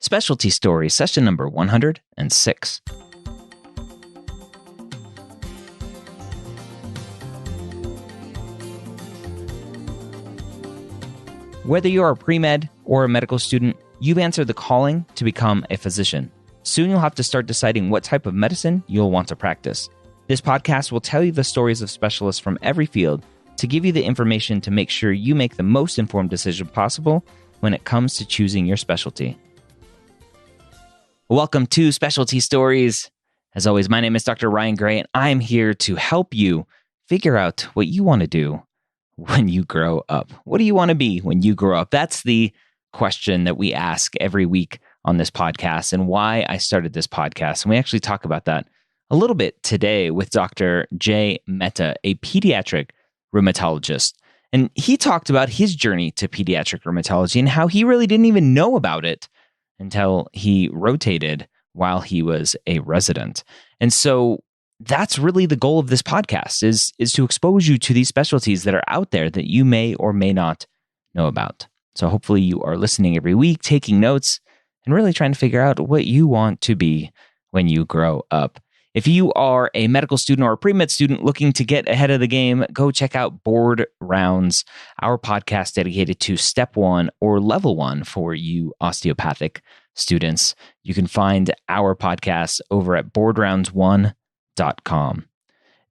Specialty Stories, session number 106. Whether you're a pre-med or a medical student, you've answered the calling to become a physician. Soon you'll have to start deciding what type of medicine you'll want to practice. This podcast will tell you the stories of specialists from every field to give you the information to make sure you make the most informed decision possible when it comes to choosing your specialty. Welcome to Specialty Stories. As always, my name is Dr. Ryan Gray, and I'm here to help you figure out what you want to do when you grow up. What do you want to be when you grow up? That's the question that we ask every week on this podcast, and why I started this podcast. And we actually talk about that a little bit today with Dr. J. Mehta, a pediatric rheumatologist. And he talked about his journey to pediatric rheumatology and how he really didn't even know about it until he rotated while he was a resident. And so that's really the goal of this podcast is to expose you to these specialties that are out there that you may or may not know about. So hopefully you are listening every week, taking notes, and really trying to figure out what you want to be when you grow up. If you are a medical student or a pre-med student looking to get ahead of the game, go check out Board Rounds, our podcast dedicated to Step 1 or Level 1 for you osteopathic students. You can find our podcast over at boardrounds1.com.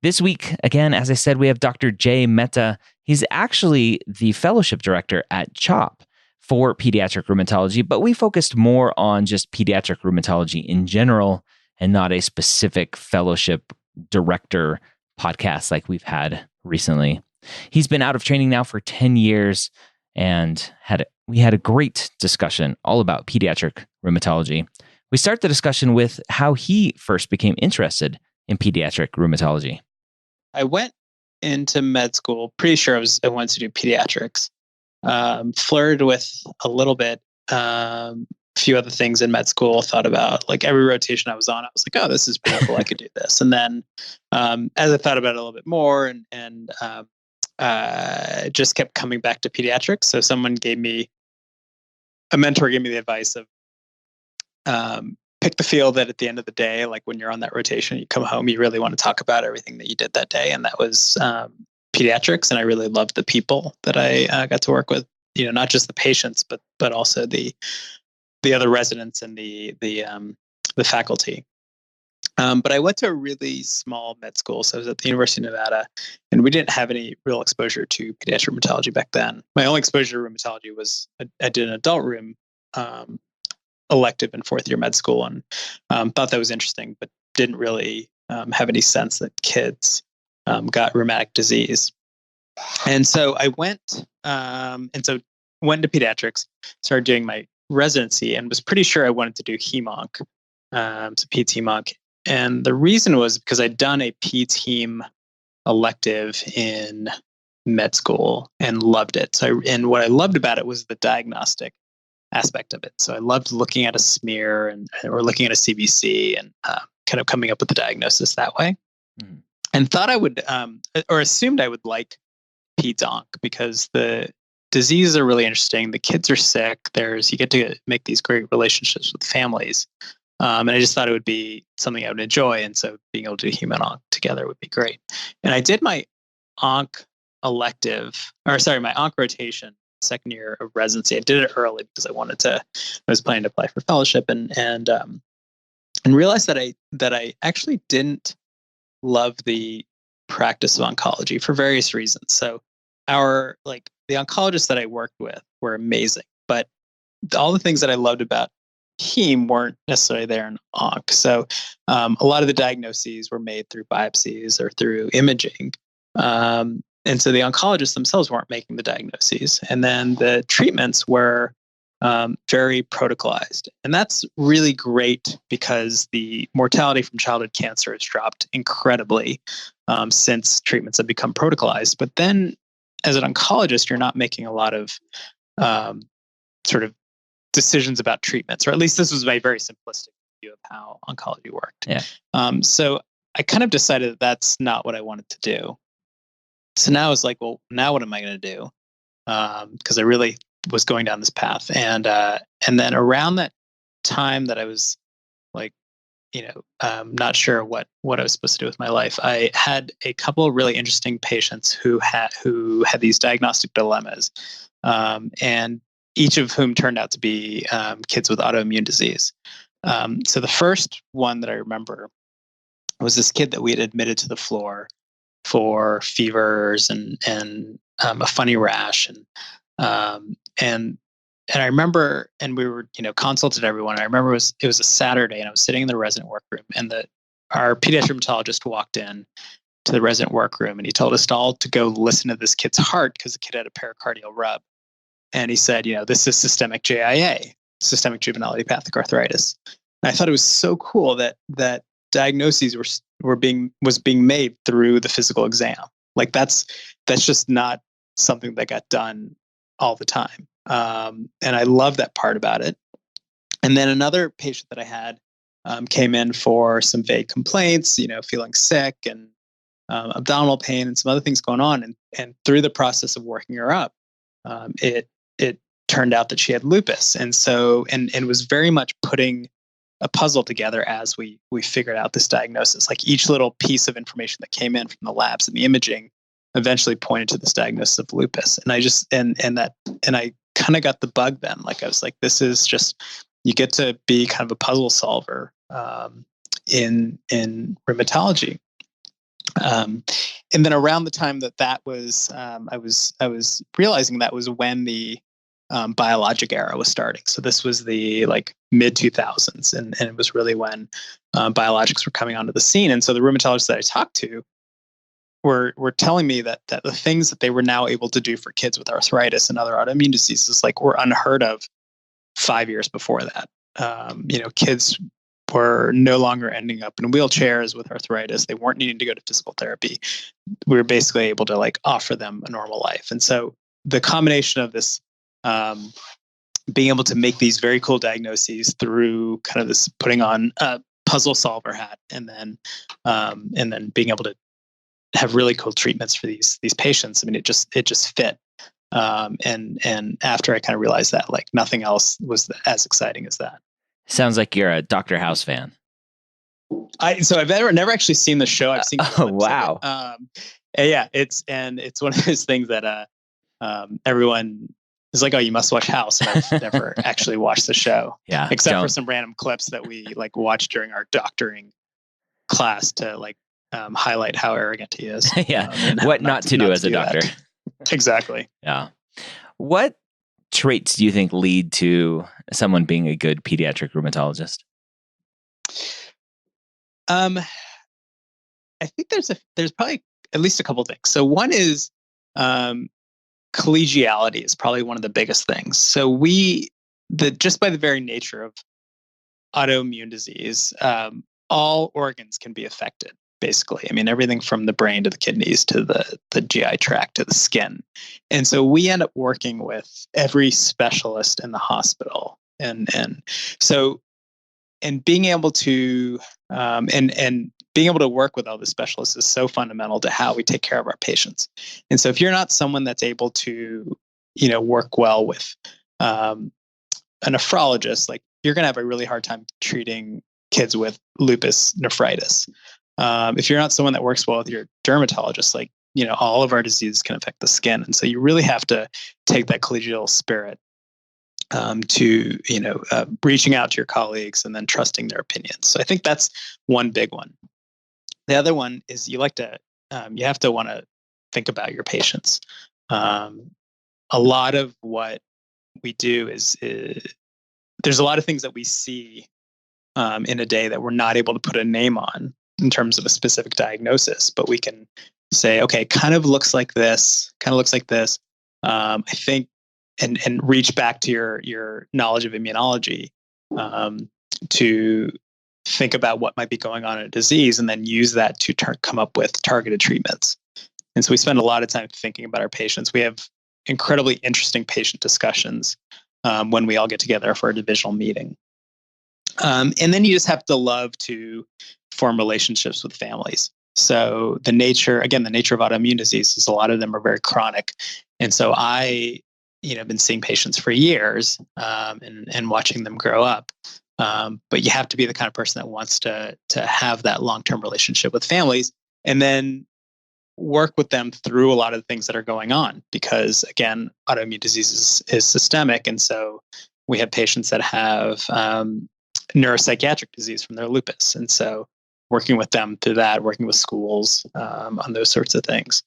This week, again, as I said, we have Dr. J. Mehta. He's actually the fellowship director at CHOP for pediatric rheumatology, but we focused more on just pediatric rheumatology in general and not a specific fellowship director podcast like we've had recently. He's been out of training now for 10 years and we had a great discussion all about pediatric rheumatology. We start the discussion with how he first became interested in pediatric rheumatology. I went into med school, pretty sure I wanted to do pediatrics. Flirted with a little bit, a few other things in med school, thought about like every rotation I was on, I was like, oh, this is pretty cool. I could do this. And then as I thought about it a little bit more and just kept coming back to pediatrics. So a mentor gave me the advice of pick the field that at the end of the day, like when you're on that rotation, you come home, you really want to talk about everything that you did that day. And that was pediatrics. And I really loved the people that I got to work with, not just the patients, but also the other residents and the faculty. But I went to a really small med school. So I was at the University of Nevada, and we didn't have any real exposure to pediatric rheumatology back then. My only exposure to rheumatology was I did an adult rheum elective in fourth year med school, and thought that was interesting, but didn't really have any sense that kids got rheumatic disease. And so I went to pediatrics, started doing my residency, and was pretty sure I wanted to do hem-onc, so peds hem-onc. And the reason was because I'd done a peds hem elective in med school and loved it. And what I loved about it was the diagnostic aspect of it. So I loved looking at a smear or looking at a CBC and kind of coming up with the diagnosis that way. Mm-hmm. And thought I would, or assumed I would like peds-onc because the diseases are really interesting. The kids are sick. You get to make these great relationships with families. And I just thought it would be something I would enjoy. And so being able to do hem and onc together would be great. And I did my onc rotation second year of residency. I did it early because I was planning to apply for fellowship and realized that I actually didn't love the practice of oncology for various reasons. So the oncologists that I worked with were amazing, but all the things that I loved about heme weren't necessarily there in onc. So a lot of the diagnoses were made through biopsies or through imaging. And so the oncologists themselves weren't making the diagnoses. And then the treatments were very protocolized. And that's really great because the mortality from childhood cancer has dropped incredibly since treatments have become protocolized. But then as an oncologist, you're not making a lot of sort of decisions about treatments, or at least this was my very simplistic view of how oncology worked. Yeah. So I kind of decided that that's not what I wanted to do. So now I was like, well, now what am I going to do? Because I really was going down this path. And then around that time that I was like, not sure what I was supposed to do with my life, I had a couple of really interesting patients who had these diagnostic dilemmas, and each of whom turned out to be kids with autoimmune disease. So the first one that I remember was this kid that we had admitted to the floor for fevers and a funny rash, and I remember, and we were, consulted everyone. I remember it was a Saturday, and I was sitting in the resident workroom, and our pediatric rheumatologist walked in to the resident workroom, and he told us all to go listen to this kid's heart because the kid had a pericardial rub, and he said, this is systemic JIA, systemic juvenile idiopathic arthritis. And I thought it was so cool that diagnoses was being made through the physical exam. Like that's just not something that got done all the time. And I love that part about it. And then another patient that I had came in for some vague complaints, feeling sick and abdominal pain and some other things going on. And through the process of working her up, it turned out that she had lupus. And so, and was very much putting a puzzle together as we figured out this diagnosis. Like each little piece of information that came in from the labs and the imaging eventually pointed to this diagnosis of lupus. And I just, and I kind of got the bug then. Like I was like, this is just, you get to be kind of a puzzle solver in rheumatology. And then around the time that was, I was realizing that was when the biologic era was starting. So this was the mid 2000s, and it was really when biologics were coming onto the scene. And so the rheumatologists that I talked to were telling me that the things that they were now able to do for kids with arthritis and other autoimmune diseases were unheard of 5 years before that. Kids were no longer ending up in wheelchairs with arthritis. They weren't needing to go to physical therapy. We were basically able to offer them a normal life. And so the combination of this, being able to make these very cool diagnoses through kind of this putting on a puzzle solver hat, and then being able to have really cool treatments for these patients. I mean, it just fit. And after I kind of realized that, nothing else was as exciting as that. Sounds like you're a Dr. House fan. So I've never actually seen the show. I've seen. Oh, wow. Yeah, it's one of those things that everyone is like, oh, you must watch House. And I've never actually watched the show. Yeah, except for some random clips that we watched during our doctoring class to highlight how arrogant he is. Yeah, what not to do as a doctor. Exactly. Yeah. What traits do you think lead to someone being a good pediatric rheumatologist? I think there's probably at least a couple things. So one is collegiality is probably one of the biggest things. So just by the very nature of autoimmune disease, all organs can be affected. Basically, I mean, everything from the brain to the kidneys to the GI tract to the skin. And so we end up working with every specialist in the hospital. And being able to and being able to work with all the specialists is so fundamental to how we take care of our patients. And so if you're not someone that's able to, work well with a nephrologist, you're going to have a really hard time treating kids with lupus nephritis. If you're not someone that works well with your dermatologist, all of our diseases can affect the skin. And so you really have to take that collegial spirit to, reaching out to your colleagues and then trusting their opinions. So I think that's one big one. The other one is you have to want to think about your patients. A lot of what we do is there's a lot of things that we see in a day that we're not able to put a name on in terms of a specific diagnosis, but we can say, okay, kind of looks like this, I think, and reach back to your knowledge of immunology to think about what might be going on in a disease, and then use that to come up with targeted treatments. And so we spend a lot of time thinking about our patients. We have incredibly interesting patient discussions when we all get together for a divisional meeting. And then you just have to love to form relationships with families. So the nature of autoimmune disease is a lot of them are very chronic. And so I, been seeing patients for years and watching them grow up. But you have to be the kind of person that wants to have that long-term relationship with families, and then work with them through a lot of the things that are going on. Because again, autoimmune disease is systemic, and so we have patients that have neuropsychiatric disease from their lupus, and so working with them through that, working with schools on those sorts of things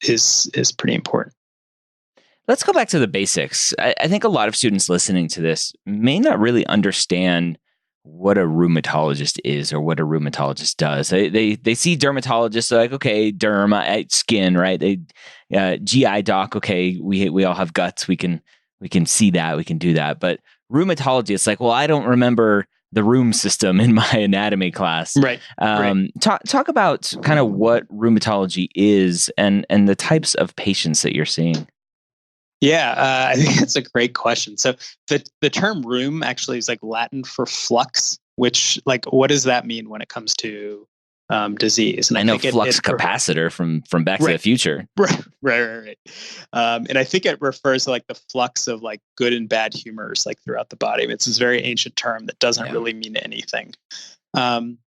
is pretty important. Let's go back to the basics. I think a lot of students listening to this may not really understand what a rheumatologist is or what a rheumatologist does. They see dermatologists, they're like, okay, derm, skin, right? GI doc, okay, we all have guts. We can see that, we can do that. But rheumatology, it's like, well, I don't remember the rheum system in my anatomy class. Right. Talk about kind of what rheumatology is and the types of patients that you're seeing. Yeah, I think that's a great question. So the term rheum actually is like Latin for flux, which, like, what does that mean when it comes to disease? And I know flux capacitor from Back to the Future. Right. And I think it refers to like the flux of like good and bad humors like throughout the body. It's this very ancient term that doesn't really mean anything. And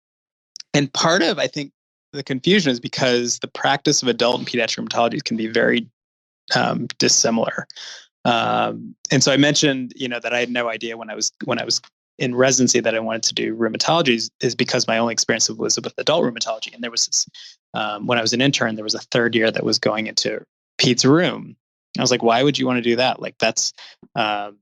part of, I think, the confusion is because the practice of adult and pediatric rheumatology can be very dissimilar. And so I mentioned, that I had no idea when I was in residency that I wanted to do rheumatology is because my only experience was with adult rheumatology. And there was this, when I was an intern, there was a third year that was going into peds rheum. I was like, why would you want to do that? Like that's, like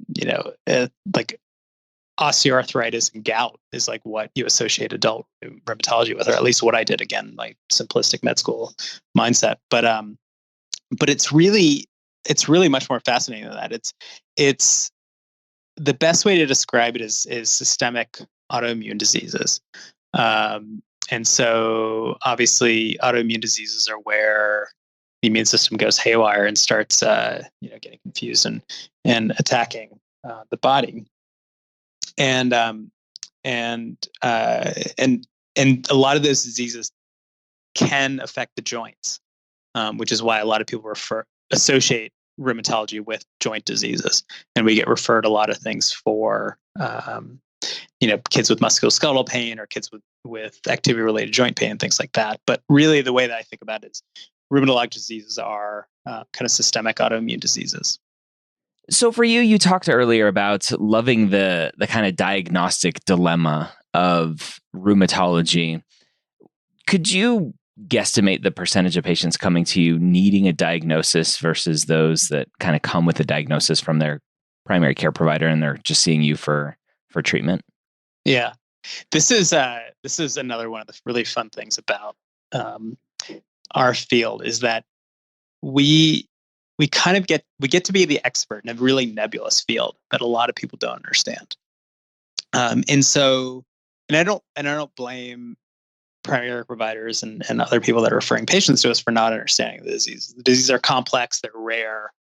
osteoarthritis and gout is like what you associate adult rheumatology with, or at least what I did, again, like simplistic med school mindset. But it's really much more fascinating than that. It's the best way to describe it is systemic autoimmune diseases. And so obviously autoimmune diseases are where the immune system goes haywire and starts getting confused and attacking the body. And a lot of those diseases can affect the joints. Which is why a lot of people associate rheumatology with joint diseases, and we get referred a lot of things for kids with musculoskeletal pain or kids with activity-related joint pain and things like that. But really, the way that I think about it is rheumatologic diseases are kind of systemic autoimmune diseases. So for you talked earlier about loving the kind of diagnostic dilemma of rheumatology. Could you guesstimate the percentage of patients coming to you needing a diagnosis versus those that kind of come with a diagnosis from their primary care provider and they're just seeing you for treatment? Yeah, this is another one of the really fun things about our field is that we get to be the expert in a really nebulous field that a lot of people don't understand. And I don't blame primary care providers and other people that are referring patients to us for not understanding the disease. The diseases are complex, they're rare,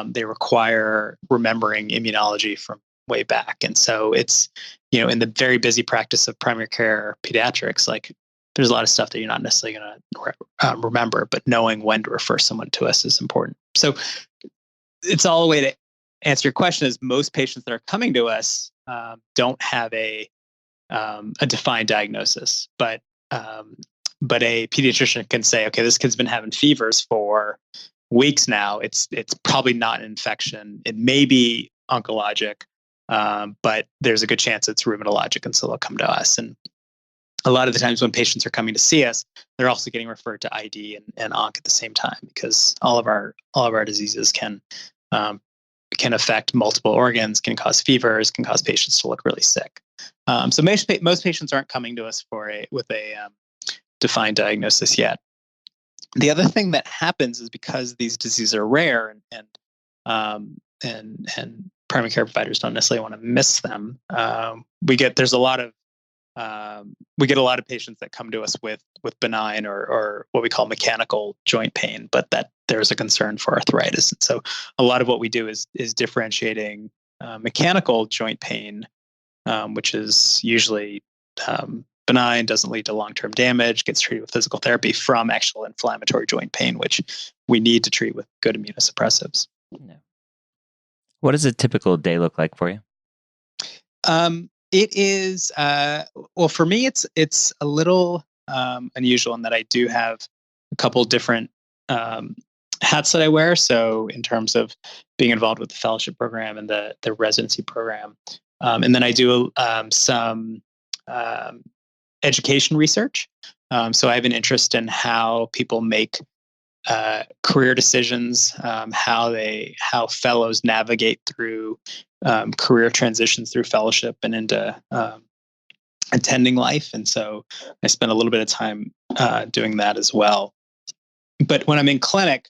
they require remembering immunology from way back. And so it's, in the very busy practice of primary care pediatrics, like there's a lot of stuff that you're not necessarily going to remember, but knowing when to refer someone to us is important. So it's all a way to answer your question is most patients that are coming to us don't have a defined diagnosis, but a pediatrician can say, okay, this kid's been having fevers for weeks now. It's probably not an infection. It may be oncologic, but there's a good chance it's rheumatologic, and so they'll come to us. And a lot of the times when patients are coming to see us, they're also getting referred to ID and onc at the same time, because all of our diseases can affect multiple organs, can cause fevers, can cause patients to look really sick. So most patients aren't coming to us with a defined diagnosis yet. The other thing that happens is because these diseases are rare and primary care providers don't necessarily want to miss them. We get a lot of patients that come to us with benign or what we call mechanical joint pain, but that there's a concern for arthritis. And so a lot of what we do is differentiating mechanical joint pain, which is usually benign, doesn't lead to long-term damage, gets treated with physical therapy, from actual inflammatory joint pain, which we need to treat with good immunosuppressives. What does a typical day look like for you? It is, well, for me, it's a little unusual in that I do have a couple different hats that I wear. So in terms of being involved with the fellowship program and the residency program, and then I do some um, education research. So I have an interest in how people make career decisions, how fellows navigate through career transitions through fellowship and into attending life. And so I spend a little bit of time doing that as well. But when I'm in clinic,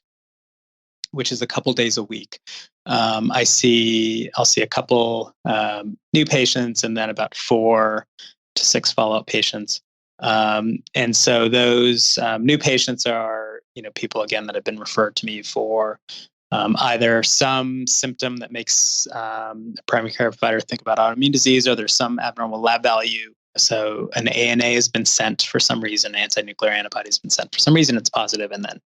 which is a couple days a week, I'll see a couple new patients and then about 4 to 6 follow-up patients. And so those new patients are, people again that have been referred to me for either some symptom that makes a primary care provider think about autoimmune disease, or there's some abnormal lab value. So an ANA has been sent for some reason, anti-nuclear antibody has been sent for some reason, it's positive, and then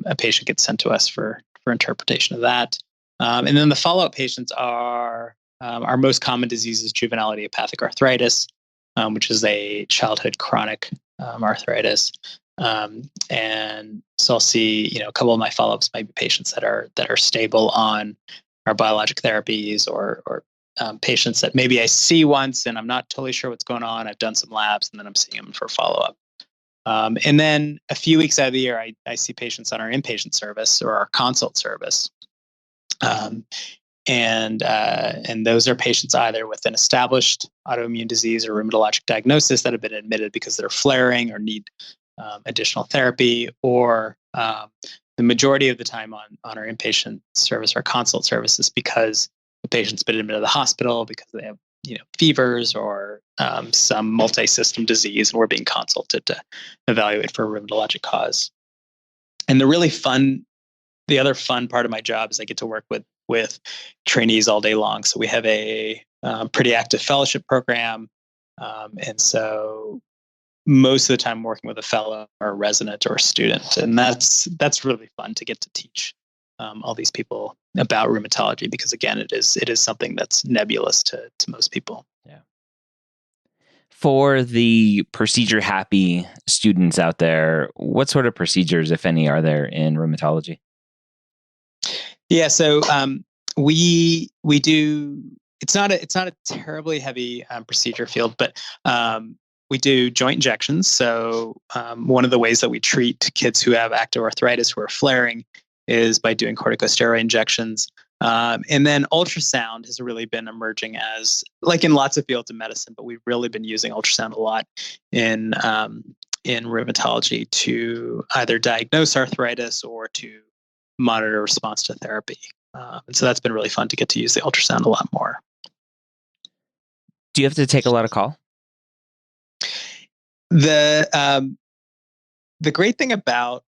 a patient gets sent to us for interpretation of that. And then the follow-up patients are our most common disease is juvenile idiopathic arthritis, which is a childhood chronic arthritis. And so I'll see, a couple of my follow-ups might be patients that are stable on our biologic therapies, or patients that maybe I see once and I'm not totally sure what's going on. I've done some labs and then I'm seeing them for follow-up. And then a few weeks out of the year, I see patients on our inpatient service or our consult service. And those are patients either with an established autoimmune disease or rheumatologic diagnosis that have been admitted because they're flaring or need additional therapy, or the majority of the time on our inpatient service or consult services because the patient's been admitted to the hospital because they have fevers or some multi-system disease, and we're being consulted to evaluate for a rheumatologic cause. And the other fun part of my job is I get to work with trainees all day long. So we have a pretty active fellowship program, and so most of the time I'm working with a fellow or a resident or a student, and that's really fun to get to teach all these people about rheumatology, because again, it is something that's nebulous to most people. Yeah. For the procedure happy students out there, what sort of procedures, if any, are there in rheumatology? Yeah, so we do. It's not a terribly heavy procedure field, but we do joint injections. So one of the ways that we treat kids who have active arthritis who are flaring is by doing corticosteroid injections. And then ultrasound has really been emerging as, like in lots of fields of medicine, but we've really been using ultrasound a lot in rheumatology to either diagnose arthritis or to monitor response to therapy. And so that's been really fun to get to use the ultrasound a lot more. Do you have to take a lot of call? The great thing about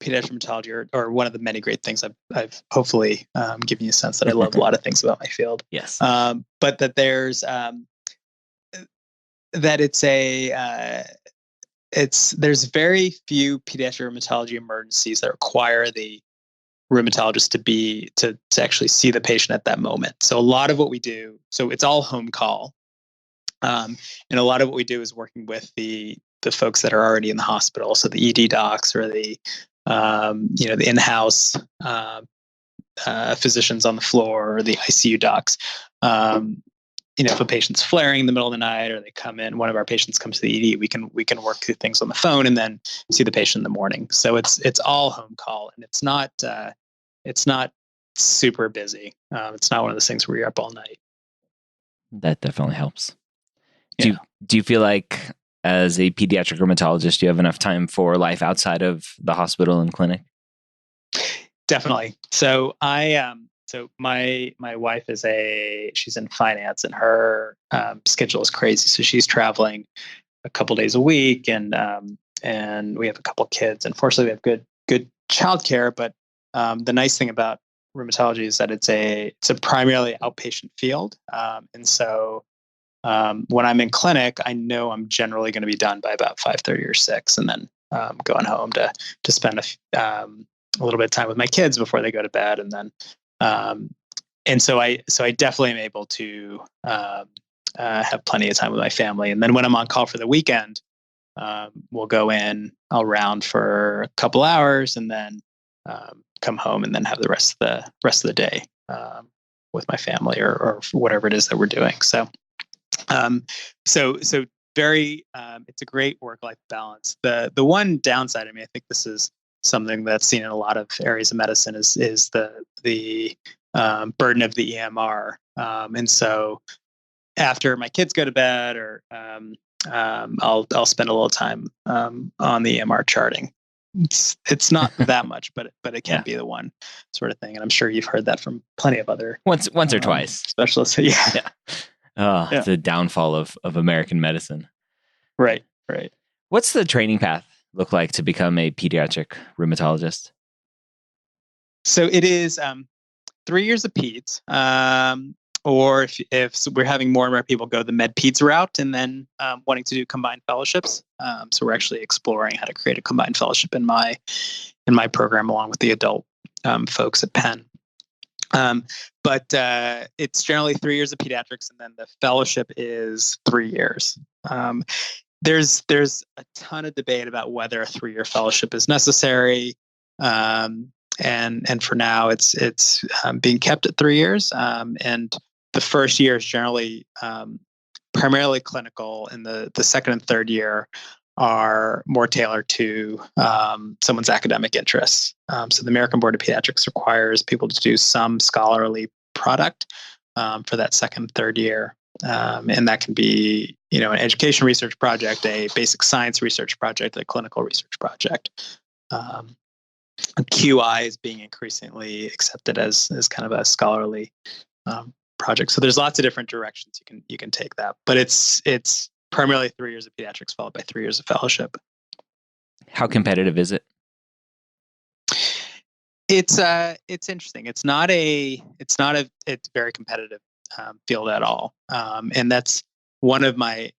pediatric rheumatology, or one of the many great things, I've hopefully given you a sense that I love a lot of things about my field. Yes. But that there's that there's very few pediatric rheumatology emergencies that require the rheumatologist to actually see the patient at that moment. So a lot of what we do, so it's all home call, and a lot of what we do is working with the folks that are already in the hospital, so the ED docs or the the in-house physicians on the floor, or the ICU docs. If a patient's flaring in the middle of the night, or they come in, one of our patients comes to the ED, we can work through things on the phone and then see the patient in the morning. So it's all home call, and it's not super busy. It's not one of those things where you're up all night. That definitely helps. Yeah. Do you feel like, as a pediatric rheumatologist, you have enough time for life outside of the hospital and clinic? Definitely. So my wife she's in finance, and her schedule is crazy. So she's traveling a couple days a week, and we have a couple kids. Unfortunately, we have good childcare, but the nice thing about rheumatology is that it's a primarily outpatient field, and so when I'm in clinic, I know I'm generally going to be done by about 5:30 or 6, and then going home to spend a little bit of time with my kids before they go to bed, and then and so I definitely am able to have plenty of time with my family. And then when I'm on call for the weekend, we'll go in, I'll round for a couple hours, and then come home, and then have the rest of the day with my family or whatever it is that we're doing. So very, it's a great work-life balance. The one downside, I mean, I think this is something that's seen in a lot of areas of medicine, is the burden of the EMR. And so after my kids go to bed, or I'll spend a little time on the EMR charting. It's not that much, but it can be the one sort of thing. And I'm sure you've heard that from plenty of other once or twice specialists. Yeah. The downfall of American medicine. Right. What's the training path look like to become a pediatric rheumatologist? So it is 3 years of peds, or if we're having more and more people go the med peds route, and then wanting to do combined fellowships. So we're actually exploring how to create a combined fellowship in my program, along with the adult folks at Penn. But it's generally 3 years of pediatrics, and then the fellowship is 3 years. There's a ton of debate about whether a 3-year fellowship is necessary. And for now, it's being kept at 3 years. And the first year is generally primarily clinical, and the second and third year are more tailored to someone's academic interests. So the American Board of Pediatrics requires people to do some scholarly product for that second and third year. And that can be, an education research project, a basic science research project, a clinical research project. QI is being increasingly accepted as kind of a scholarly project. So there's lots of different directions you can take that, but it's primarily 3 years of pediatrics followed by 3 years of fellowship. How competitive is it? It's interesting. It's very competitive field at all. And that's one of my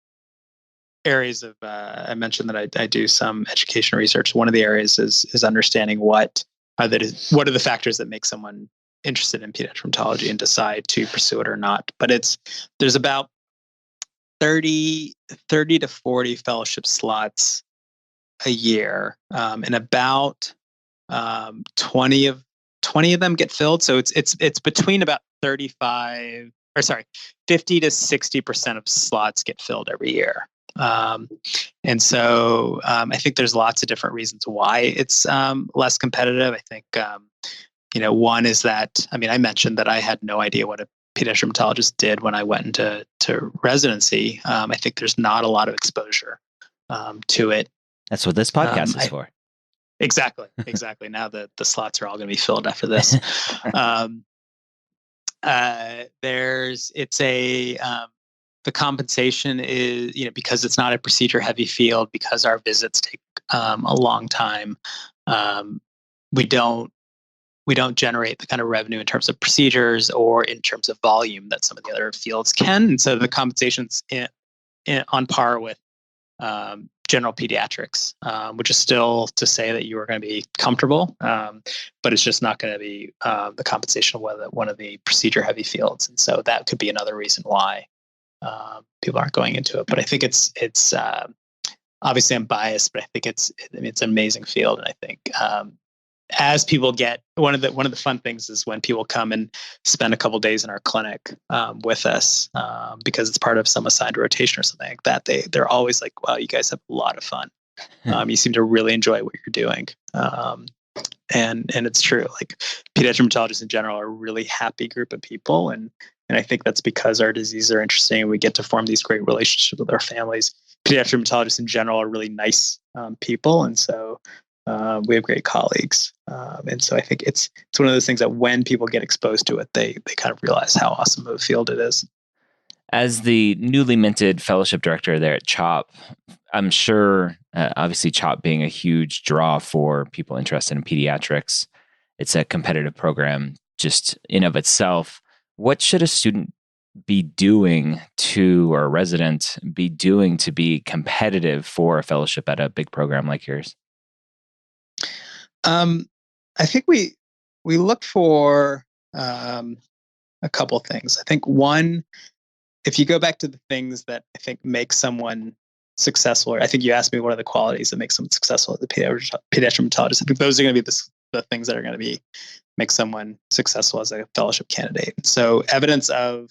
areas of, I mentioned that I do some education research. One of the areas is understanding what are the factors that make someone interested in pediatric rheumatology and decide to pursue it or not. But there's about 30 to 40 fellowship slots a year, and about 20 of them get filled. So it's between about 50 to 60% of slots get filled every year. And so I think there's lots of different reasons why it's less competitive. I think one is that, I mentioned that I had no idea what a pediatric rheumatologist did when I went into residency. I think there's not a lot of exposure to it. That's what this podcast is for. Exactly. Now the slots are all going to be filled after this. The compensation is, because it's not a procedure heavy field, because our visits take a long time. We don't generate the kind of revenue in terms of procedures or in terms of volume that some of the other fields can. And so the compensation's on par with general pediatrics, which is still to say that you are going to be comfortable, but it's just not going to be the compensation of one of the procedure heavy fields. And so that could be another reason why people aren't going into it. But I think it's obviously I'm biased, but I think it's an amazing field. And I think as people get, one of the fun things is when people come and spend a couple days in our clinic with us, because it's part of some assigned rotation or something like that. They're always like, "Wow, you guys have a lot of fun. You seem to really enjoy what you're doing." And it's true. Like, pediatric rheumatologists in general are a really happy group of people, and I think that's because our diseases are interesting and we get to form these great relationships with our families. Pediatric rheumatologists in general are really nice people, and so we have great colleagues. And so I think it's one of those things that when people get exposed to it, they kind of realize how awesome of a field it is. As the newly minted fellowship director there at CHOP, I'm sure, obviously CHOP being a huge draw for people interested in pediatrics, it's a competitive program just in of itself. What should a student be doing or a resident be doing to be competitive for a fellowship at a big program like yours? I think we look for a couple things. I think one, if you go back to the things that I think make someone successful, or I think you asked me what are the qualities that make someone successful as a pediatric rheumatologist. I think those are going to be the things that are going to make someone successful as a fellowship candidate. So evidence of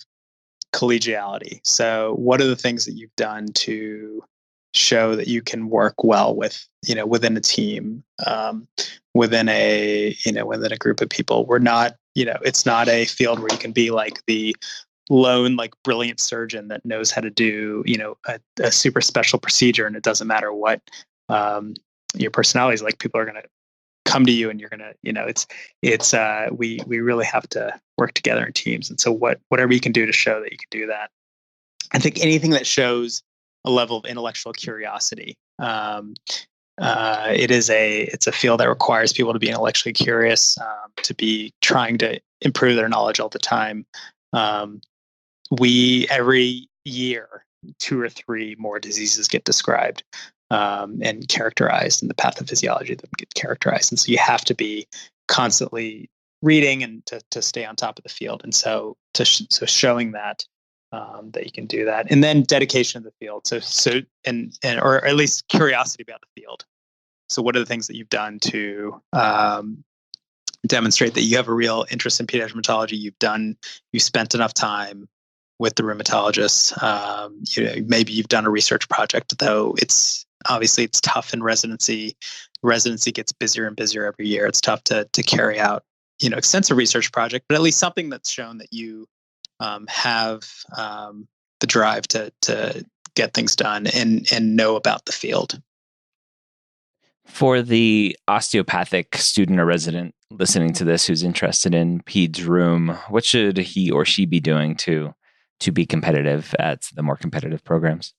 collegiality. So what are the things that you've done to show that you can work well with, within a team, within a group of people? We're not, it's not a field where you can be like the lone, like brilliant surgeon that knows how to do, a super special procedure. And it doesn't matter what your personality is like. People are going to come to you and you're going to, we really have to work together in teams. And so whatever you can do to show that you can do that. I think anything that shows a level of intellectual curiosity. It's a field that requires people to be intellectually curious, to be trying to improve their knowledge all the time. Every year, 2 or 3 more diseases get described and characterized, and the pathophysiology of them get characterized. And so you have to be constantly reading and to stay on top of the field. And so showing that you can do that, and then dedication to the field. Or at least curiosity about the field. So what are the things that you've done to demonstrate that you have a real interest in pediatric rheumatology? You spent enough time with the rheumatologist. Maybe you've done a research project, though it's tough in residency. Residency gets busier and busier every year. It's tough to carry out, extensive research project, but at least something that's shown that you have the drive to get things done and know about the field. For the osteopathic student or resident listening to this who's interested in peds rheum, what should he or she be doing to be competitive at the more competitive programs?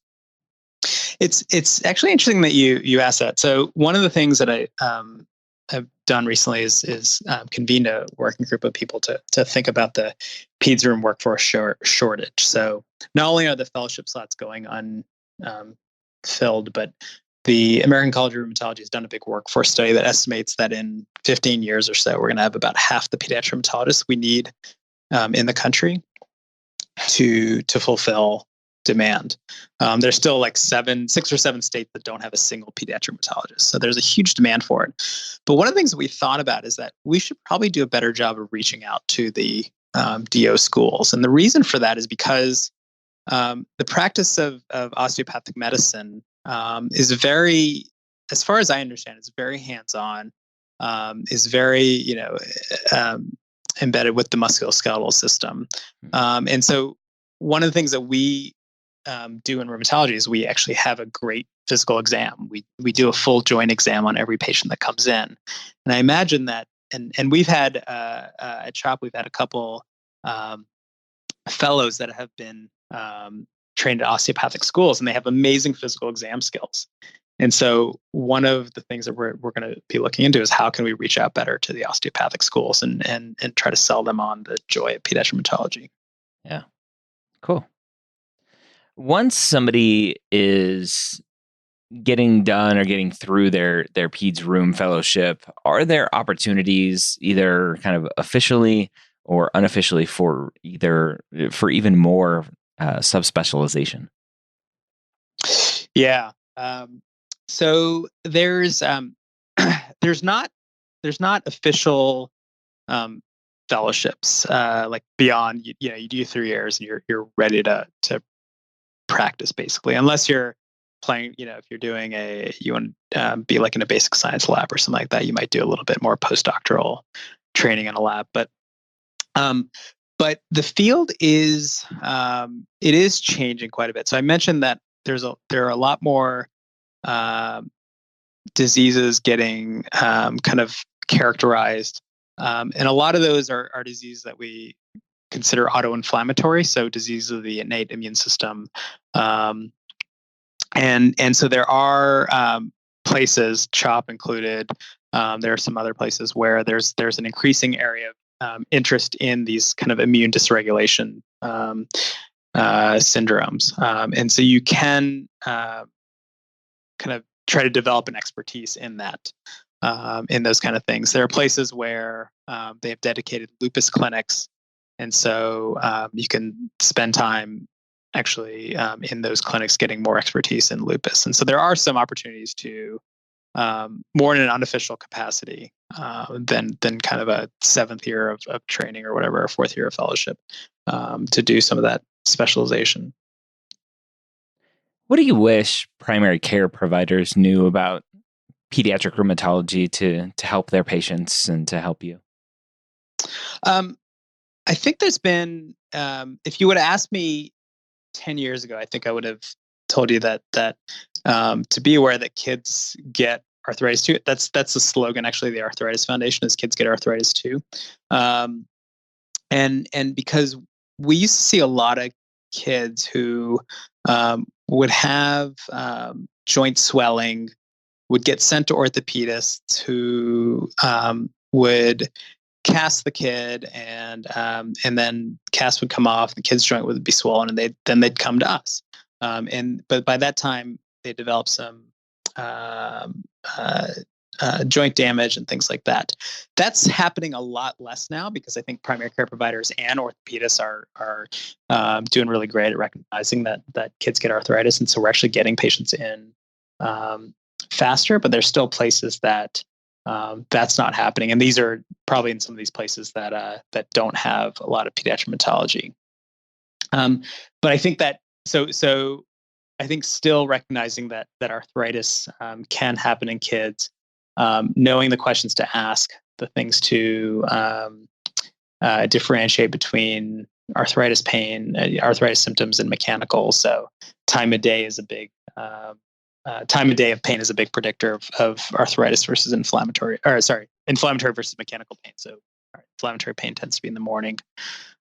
It's actually interesting that you asked that. So one of the things that I've done recently is convened a working group of people to think about the peds rheum workforce shortage. So not only are the fellowship slots going unfilled, but the American College of Rheumatology has done a big workforce study that estimates that in 15 years or so, we're going to have about half the pediatric rheumatologists we need in the country to fulfill demand. There's still like 6 or 7 states that don't have a single pediatric rheumatologist. So there's a huge demand for it. But one of the things that we thought about is that we should probably do a better job of reaching out to the DO schools. And the reason for that is because the practice of osteopathic medicine is very, as far as I understand, it's very hands-on, is very, embedded with the musculoskeletal system. And so one of the things that we do in rheumatology is we actually have a great physical exam. We do a full joint exam on every patient that comes in. And I imagine that, and we've had, at CHOP, we've had a couple fellows that have been trained at osteopathic schools, and they have amazing physical exam skills. And so one of the things that we're going to be looking into is how can we reach out better to the osteopathic schools and try to sell them on the joy of pediatric rheumatology. Yeah. Cool. Once somebody is getting done or getting through their peds rheum fellowship, are there opportunities either kind of officially or unofficially for even more subspecialization? Yeah. So there's not official fellowships like beyond you do 3 years and you're ready to practice, basically, unless you're playing, if you're doing you want to be like in a basic science lab or something like that, you might do a little bit more postdoctoral training in a lab. But the field is it is changing quite a bit. So I mentioned that there are a lot more diseases getting kind of characterized, and a lot of those are diseases that we consider autoinflammatory, so disease of the innate immune system, and so there are places, CHOP included. There are some other places where there's an increasing area of interest in these kind of immune dysregulation syndromes, and so you can kind of try to develop an expertise in that, in those kind of things. There are places where they have dedicated lupus clinics, and so you can spend time actually in those clinics getting more expertise in lupus. And so there are some opportunities to more in an unofficial capacity than kind of a 7th year of training or whatever, or 4th year of fellowship to do some of that specialization. What do you wish primary care providers knew about pediatric rheumatology to help their patients and to help you? I think there's been, if you would have asked me 10 years ago, I think I would have told you that to be aware that kids get arthritis too. That's the slogan, actually, the Arthritis Foundation, is kids get arthritis too. And because we used to see a lot of kids who would have joint swelling, would get sent to orthopedists who would cast the kid, and then cast would come off, the kid's joint would be swollen, and they'd come to us. But by that time, they developed some joint damage and things like that. That's happening a lot less now, because I think primary care providers and orthopedists are doing really great at recognizing that kids get arthritis, and so we're actually getting patients in faster. But there's still places that that's not happening, and these are probably in some of these places that don't have a lot of pediatric rheumatology. But I think that so I think still recognizing that arthritis can happen in kids, knowing the questions to ask, the things to differentiate between arthritis pain, arthritis symptoms, and mechanical. So time of day is a big time of day of pain is a big predictor of arthritis versus inflammatory versus mechanical pain. So inflammatory pain tends to be in the morning.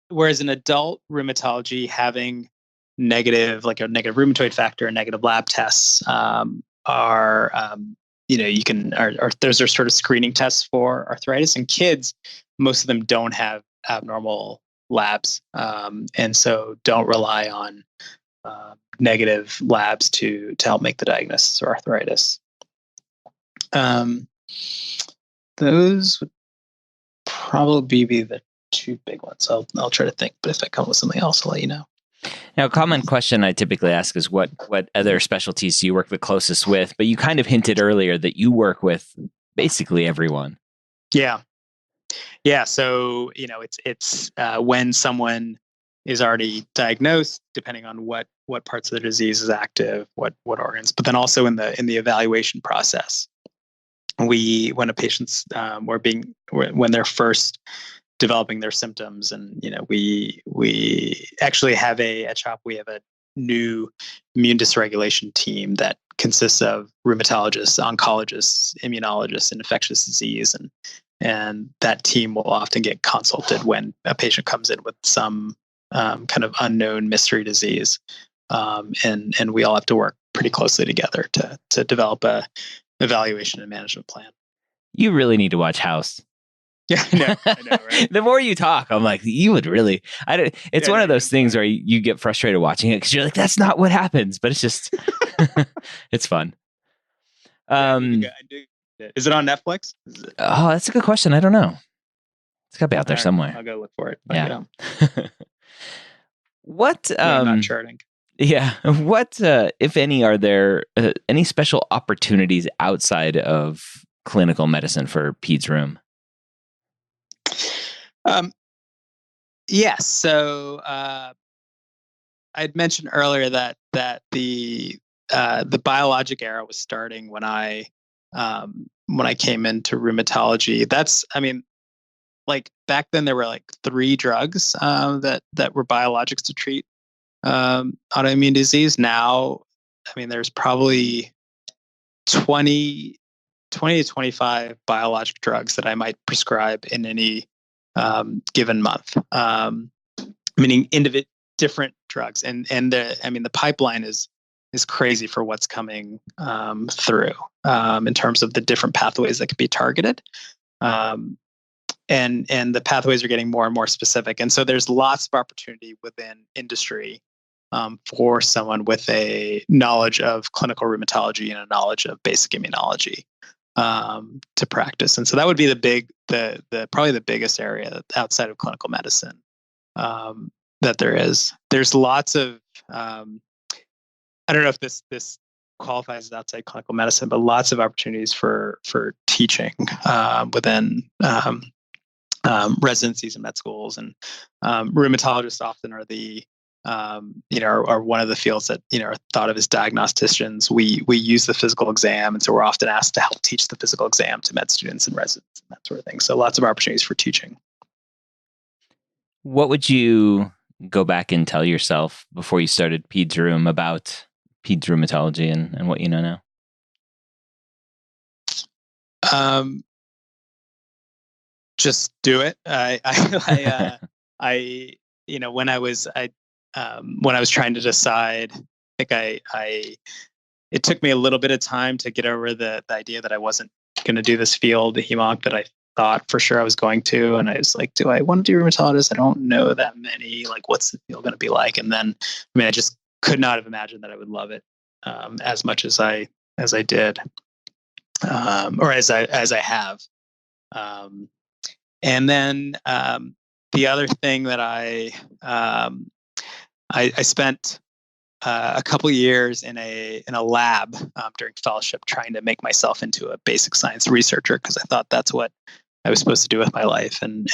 Whereas in adult rheumatology, having a negative rheumatoid factor and negative lab tests are those are sort of screening tests for arthritis. In kids, most of them don't have abnormal labs, and so don't rely on negative labs to help make the diagnosis of arthritis. Those would probably be the 2 big ones. I'll try to think, but if I come with something else, I'll let you know. Now, a common question I typically ask is what other specialties do you work the closest with? But you kind of hinted earlier that you work with basically everyone. Yeah. So it's when someone is already diagnosed, depending on what parts of the disease is active, what organs, but then also in the evaluation process, when a patient's when they're first developing their symptoms, and we actually have at CHOP, we have a new immune dysregulation team that consists of rheumatologists, oncologists, immunologists, and infectious disease, and that team will often get consulted when a patient comes in with some kind of unknown mystery disease, and we all have to work pretty closely together to develop a evaluation and management plan. You really need to watch House. Yeah, I know, right? The more you talk, I'm like, you would really. It's one of those things where you get frustrated watching it because you're like, that's not what happens, but it's just, it's fun. Is it on Netflix? Oh, that's a good question. I don't know. It's got to be out there somewhere. I'll go look for it. Yeah. I'm not charting. Yeah. What, if any, are there any special opportunities outside of clinical medicine for peds rheum? Yes. So I'd mentioned earlier that the biologic era was starting when I came into rheumatology. Back then there were 3 drugs that were biologics to treat autoimmune disease. Now, there's probably 20 to 25 biologic drugs that I might prescribe in any given month, meaning different drugs, and the pipeline is crazy for what's coming through in terms of the different pathways that can be targeted, and the pathways are getting more and more specific, and so there's lots of opportunity within industry for someone with a knowledge of clinical rheumatology and a knowledge of basic immunology to practice. And so that would be probably the biggest area outside of clinical medicine that there is. There's lots of I don't know if this qualifies as outside clinical medicine, but lots of opportunities for teaching within residencies and med schools. And rheumatologists often are the are one of the fields that are thought of as diagnosticians. We use the physical exam, and so we're often asked to help teach the physical exam to med students and residents and that sort of thing. So lots of opportunities for teaching. What would you go back and tell yourself before you started Peds Rheum about Peds Rheumatology and what you know now? Just do it. When I was trying to decide, I think it took me a little bit of time to get over the idea that I wasn't going to do this field, the hemonc, that I thought for sure I was going to. And I was like, do I want to do rheumatologist? I don't know that many. Like, what's the field going to be like? And then, I just could not have imagined that I would love it as much as I did, or as I have. And then the other thing that I spent a couple years in a lab during fellowship trying to make myself into a basic science researcher, because I thought that's what I was supposed to do with my life, and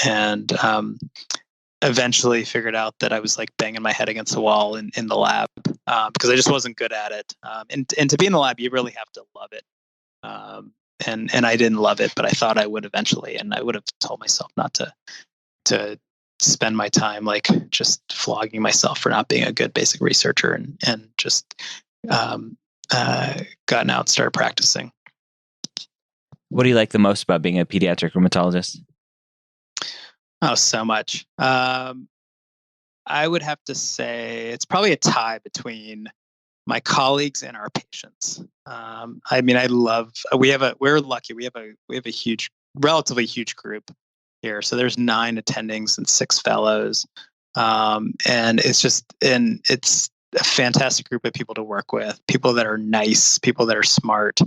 eventually figured out that I was like banging my head against the wall in the lab because I just wasn't good at it. And to be in the lab, you really have to love it. And I didn't love it, but I thought I would eventually, and I would have told myself not to spend my time like just flogging myself for not being a good basic researcher, and just gotten out and started practicing. What do you like the most about being a pediatric rheumatologist? Oh, so much. I would have to say it's probably a tie between my colleagues and our patients. We're lucky. We have a huge, relatively huge group here. So there's 9 attendings and 6 fellows. And it's a fantastic group of people to work with, people that are nice, people that are smart,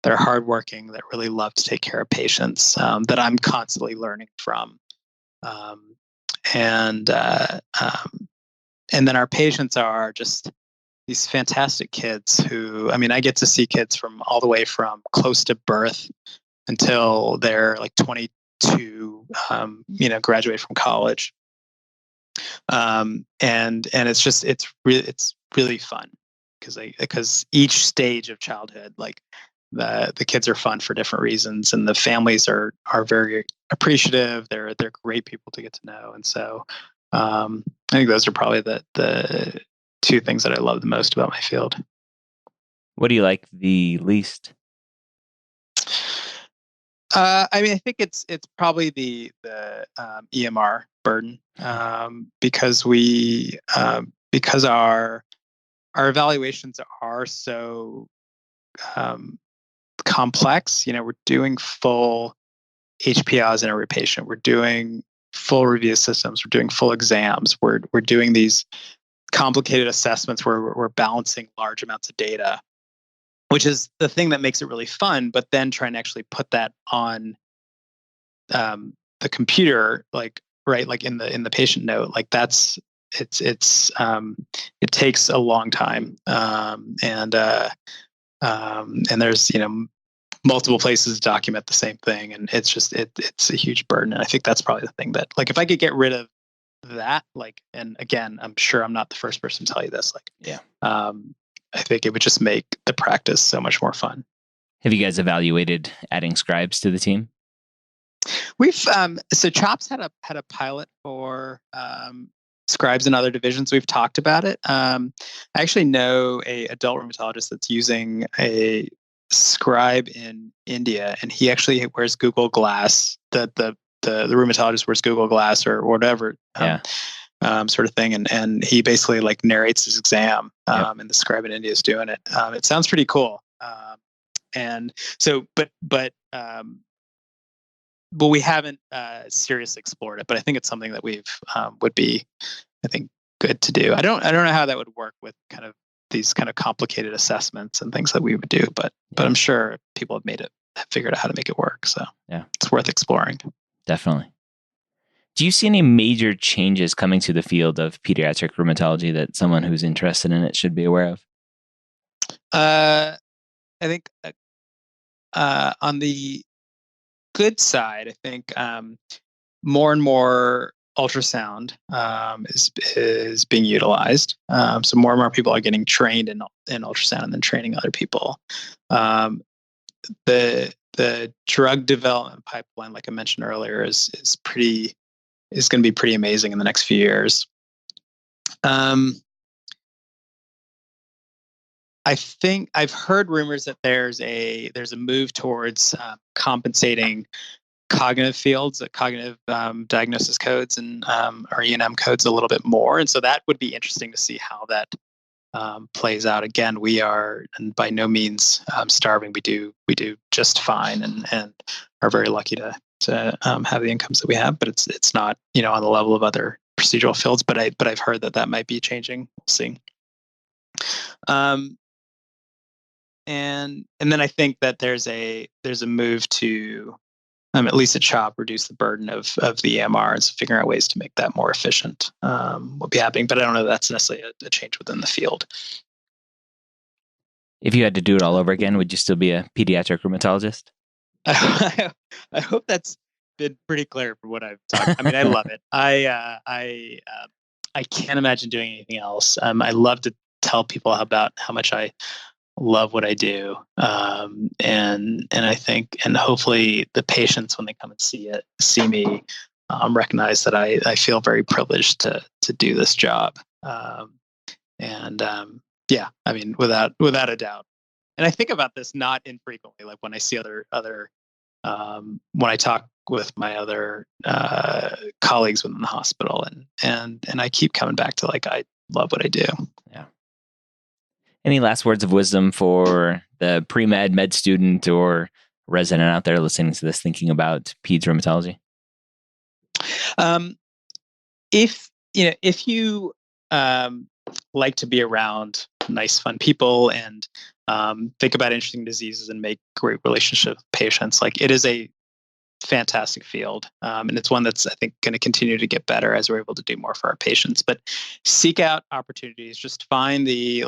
that are hardworking, that really love to take care of patients, that I'm constantly learning from. And then our patients are just these fantastic kids who, I get to see kids from all the way from close to birth until they're like 22, graduate from college. And it's really fun because each stage of childhood, like the kids are fun for different reasons, and the families are very appreciative. They're great people to get to know. And so I think those are probably the 2 things that I love the most about my field. What do you like the least? I think it's probably the EMR burden, because because our evaluations are so complex. We're doing full HPAs in every patient. We're doing full review systems. We're doing full exams. We're doing these complicated assessments where we're balancing large amounts of data, which is the thing that makes it really fun. But then trying to actually put that on the computer, like in the patient note, like it takes a long time, and there's multiple places to document the same thing, and it's a huge burden. And I think that's probably the thing that, like, if I could get rid of that, like, and again, I'm sure I'm not the first person to tell you this, like, yeah, I think it would just make the practice so much more fun. Have you guys evaluated adding scribes to the team? We've so CHOPS had a pilot for scribes in other divisions. We've talked about it. I actually know a adult rheumatologist that's using a scribe in India, and he actually wears Google Glass. The rheumatologist wears Google Glass or whatever. Sort of thing, and he basically like narrates his exam, and the scribe in India is doing it. It sounds pretty cool. And so, but we haven't seriously explored it. But I think it's something that would be, I think, good to do. I don't know how that would work with kind of these kind of complicated assessments and things that we would do, but I'm sure people have figured out how to make it work. So yeah, it's worth exploring. Definitely. Do you see any major changes coming to the field of pediatric rheumatology that someone who's interested in it should be aware of? I think on the good side, I think more and more ultrasound is being utilized. So more and more people are getting trained in ultrasound and then training other people. The drug development pipeline, like I mentioned earlier, is going to be pretty amazing in the next few years. I think I've heard rumors that there's a move towards compensating cognitive fields, cognitive diagnosis codes, and or E&M codes a little bit more, and so that would be interesting to see how that plays out. Again, we are by no means starving. We do just fine, and are very lucky to have the incomes that we have. But it's not on the level of other procedural fields. But I've heard that might be changing. We'll see. And then I think that there's a move to at least at CHOP reduce the burden of the EMR and so figuring out ways to make that more efficient will be happening. But I don't know if that's necessarily a change within the field. If you had to do it all over again, would you still be a pediatric rheumatologist? I hope that's been pretty clear for what I've talked. I mean, I love it. I can't imagine doing anything else. I love to tell people about how much I love what I do, and I think, and hopefully the patients when they come and see me, recognize that I feel very privileged to do this job, yeah, I mean, without a doubt. And I think about this not infrequently, like when I see other when I talk with my other colleagues within the hospital, and I keep coming back to like I love what I do. Yeah. Any last words of wisdom for the pre-med, med student, or resident out there listening to this, thinking about peds rheumatology? If you like to be around nice, fun people and think about interesting diseases and make great relationships with patients, like it is a fantastic field, and it's one that's I think going to continue to get better as we're able to do more for our patients. But seek out opportunities. Just find the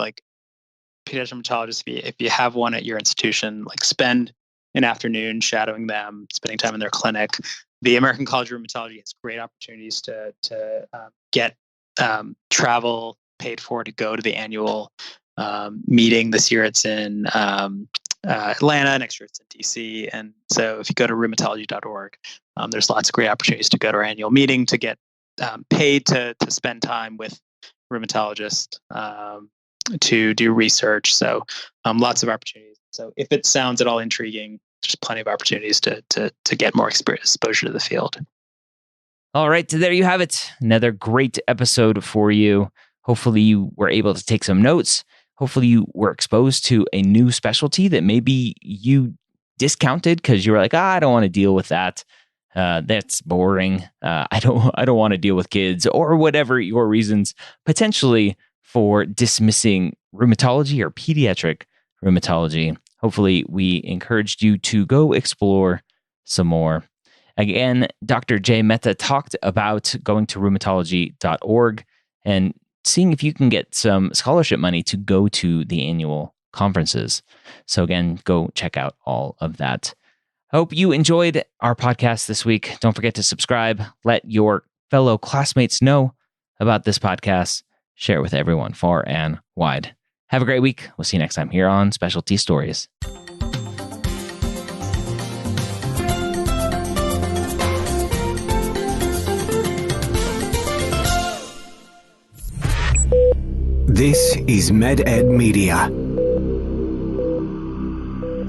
pediatric rheumatologist, if you have one at your institution, like spend an afternoon shadowing them, spending time in their clinic. The American College of Rheumatology has great opportunities to get travel paid for to go to the annual meeting. This year it's in Atlanta, next year it's in DC. And so if you go to rheumatology.org, there's lots of great opportunities to go to our annual meeting, to get paid to spend time with rheumatologists, to do research. So lots of opportunities. So if it sounds at all intriguing, there's plenty of opportunities to get more exposure to the field. All right, so there you have it. Another great episode for you. Hopefully you were able to take some notes. Hopefully you were exposed to a new specialty that maybe you discounted because you were like, I don't want to deal with that. That's boring. I don't want to deal with kids, or whatever your reasons potentially for dismissing rheumatology or pediatric rheumatology. Hopefully we encouraged you to go explore some more. Again, Dr. J. Mehta talked about going to rheumatology.org and seeing if you can get some scholarship money to go to the annual conferences. So again, go check out all of that. Hope you enjoyed our podcast this week. Don't forget to subscribe. Let your fellow classmates know about this podcast. Share it with everyone far and wide. Have a great week. We'll see you next time here on Specialty Stories. This is MedEd Media.